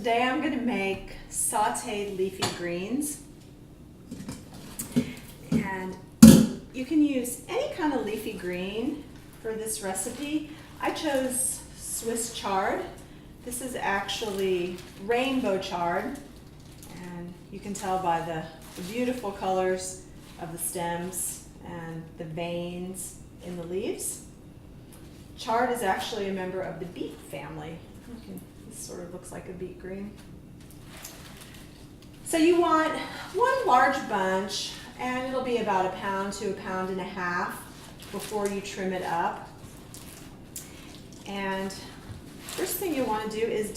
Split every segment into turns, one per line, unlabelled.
Today I'm going to make sauteed leafy greens, and you can use any kind of leafy green for this recipe. I chose Swiss chard. This is actually rainbow chard, and you can tell by the beautiful colors of the stems and the veins in the leaves. Chard is actually a member of the beet family. This sort of looks like a beet green. So you want one large bunch, and it'll be about 1 pound to 1.5 pounds before you trim it up. And first thing you want to do is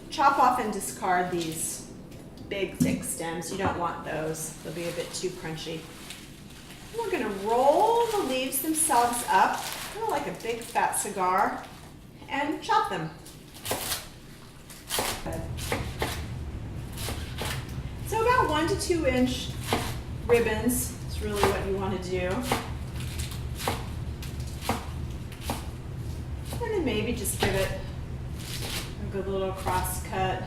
chop off and discard these big thick stems. You don't want those, they'll be a bit too crunchy. We're going to roll the leaves themselves up, kind of like a big fat cigar, and chop them. So about 1 to 2 inch ribbons is really what you want to do. And then maybe just give it a good little cross cut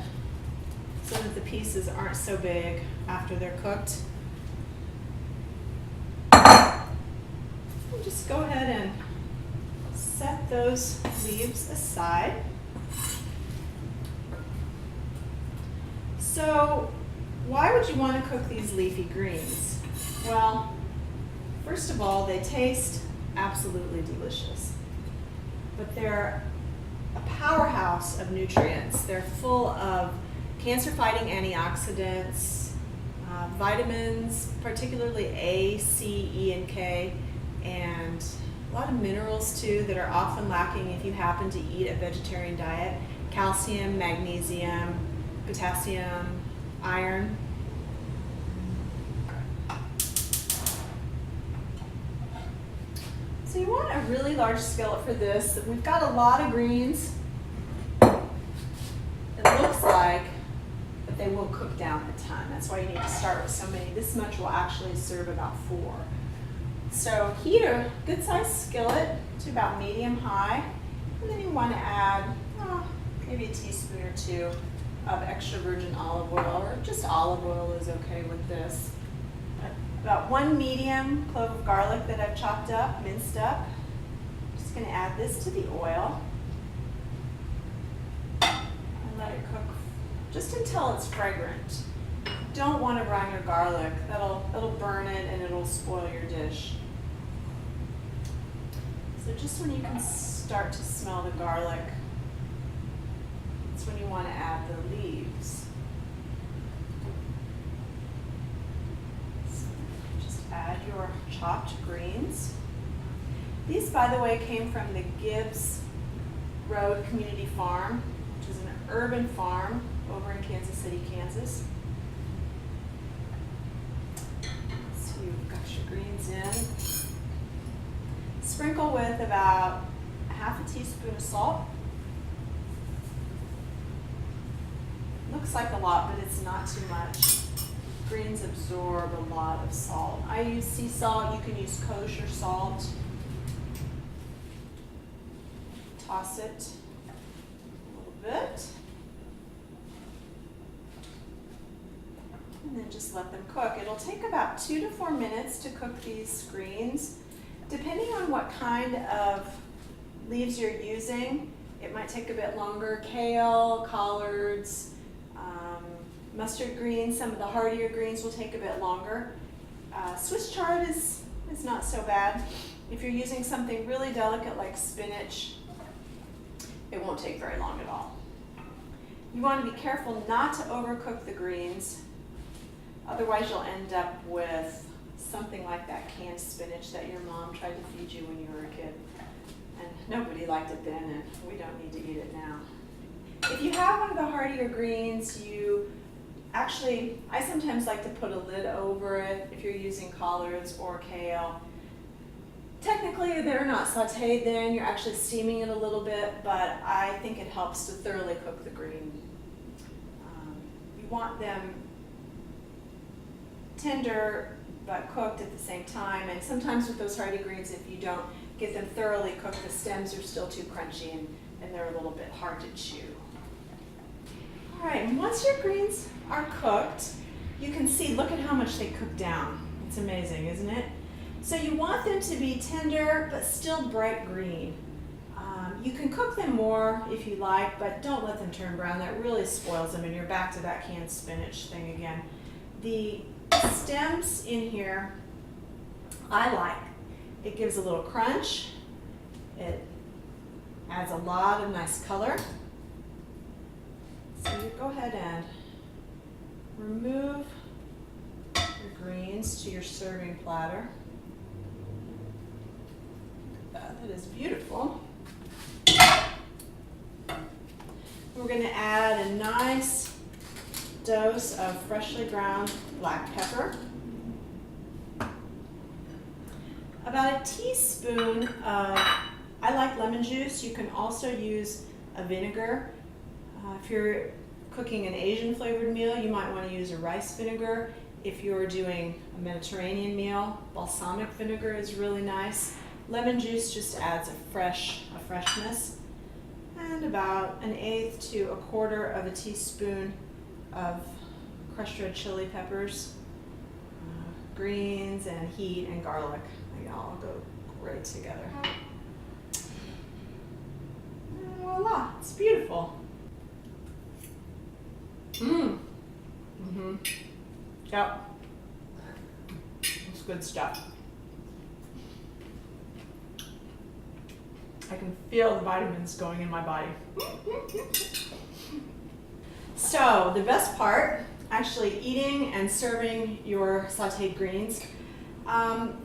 so that the pieces aren't so big after they're cooked. And just go ahead and set those leaves aside. So why would you want to cook these leafy greens? Well, first of all, they taste absolutely delicious, but they're a powerhouse of nutrients. They're full of cancer-fighting antioxidants, vitamins, particularly A, C, E, and K, and a lot of minerals too that are often lacking if you happen to eat a vegetarian diet. Calcium, magnesium, potassium, iron. So you want a really large skillet for this. We've got a lot of greens, it looks like, but they will cook down a ton. That's why you need to start with so many. This much will actually serve about 4. So heat a good sized skillet to about medium high, and then you want to add maybe a teaspoon or 2 of extra virgin olive oil, or just olive oil is okay with this. About 1 medium clove of garlic that I've chopped up, minced up. I'm just going to add this to the oil and let it cook just until it's fragrant. You don't want to brine your garlic. That'll burn it and it'll spoil your dish. So just when you can start to smell the garlic, that's when you want to add the leaves. So just add your chopped greens. These, by the way, came from the Gibbs Road Community Farm, which is an urban farm over in Kansas City, Kansas. So you've got your greens in. Sprinkle with about 1/2 teaspoon of salt. Looks like a lot, but it's not too much. Greens absorb a lot of salt. I use sea salt. You can use kosher salt. Toss it a little bit. And then just let them cook. It'll take about 2 to 4 minutes to cook these greens. Depending on what kind of leaves you're using, it might take a bit longer. Kale, collards, mustard greens, some of the hardier greens will take a bit longer. Swiss chard is not so bad. If you're using something really delicate like spinach, it won't take very long at all. You want to be careful not to overcook the greens, otherwise you'll end up with something like that canned spinach that your mom tried to feed you when you were a kid. And nobody liked it then, and we don't need to eat it now. If you have one of the hardier greens, I sometimes like to put a lid over it if you're using collards or kale. Technically, they're not sauteed then, you're actually steaming it a little bit, but I think it helps to thoroughly cook the green. You want them tender but cooked at the same time, and sometimes with those hardy greens, if you don't get them thoroughly cooked, the stems are still too crunchy and they're a little bit hard to chew. All right, and once your greens are cooked, you can see, look at how much they cook down. It's amazing, isn't it? So you want them to be tender, but still bright green. You can cook them more if you like, but don't let them turn brown. That really spoils them, and you're back to that canned spinach thing again. The stems in here, I like. It gives a little crunch. It adds a lot of nice color. So you go ahead and remove your greens to your serving platter. That is beautiful. We're going to add a nice dose of freshly ground black pepper. About a teaspoon of, I like lemon juice. You can also use a vinegar. If you're cooking an Asian flavored meal, you might want to use a rice vinegar. If you're doing a Mediterranean meal, balsamic vinegar is really nice. Lemon juice just adds a freshness. And about 1/8 to 1/4 of a teaspoon of crushed red chili peppers, greens and heat and garlic. They all go great together. And voila, it's beautiful. Yep. It's good stuff. I can feel the vitamins going in my body. So the best part, actually eating and serving your sauteed greens.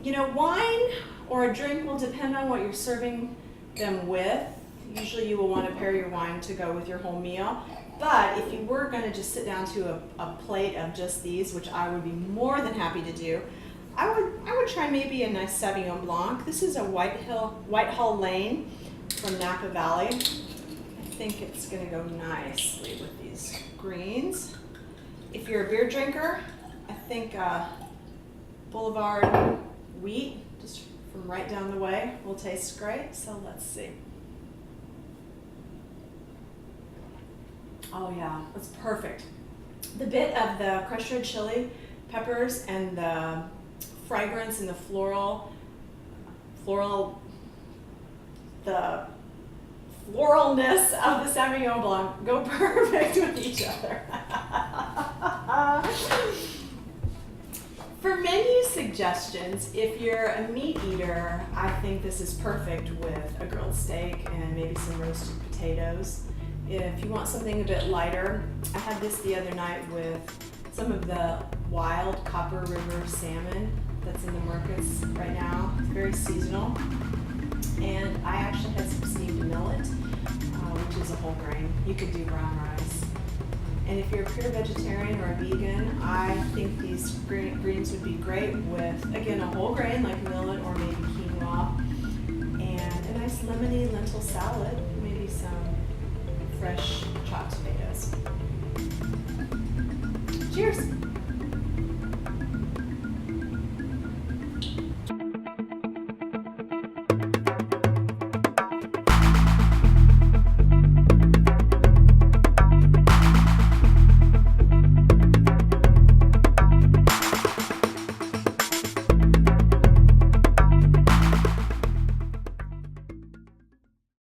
You know, wine or a drink will depend on what you're serving them with. Usually you will want to pair your wine to go with your whole meal. But if you were going to just sit down to a plate of just these, which I would be more than happy to do, I would try maybe a nice Sauvignon Blanc. This is a Whitehall Lane from Napa Valley. I think it's going to go nicely with these greens. If you're a beer drinker, I think Boulevard Wheat, just from right down the way, will taste great. So let's see. Oh yeah, that's perfect. The bit of the crushed red chili peppers and the fragrance and the the floralness of the Sauvignon Blanc go perfect with each other. For menu suggestions, if you're a meat eater, I think this is perfect with a grilled steak and maybe some roasted potatoes. If you want something a bit lighter, I had this the other night with some of the wild Copper River salmon that's in the markets right now. It's very seasonal. And I actually had some steamed millet, which is a whole grain. You could do brown rice. And if you're a pure vegetarian or a vegan, I think these greens would be great with, again, a whole grain like millet or maybe quinoa, and a nice lemony lentil salad, maybe some fresh chopped tomatoes.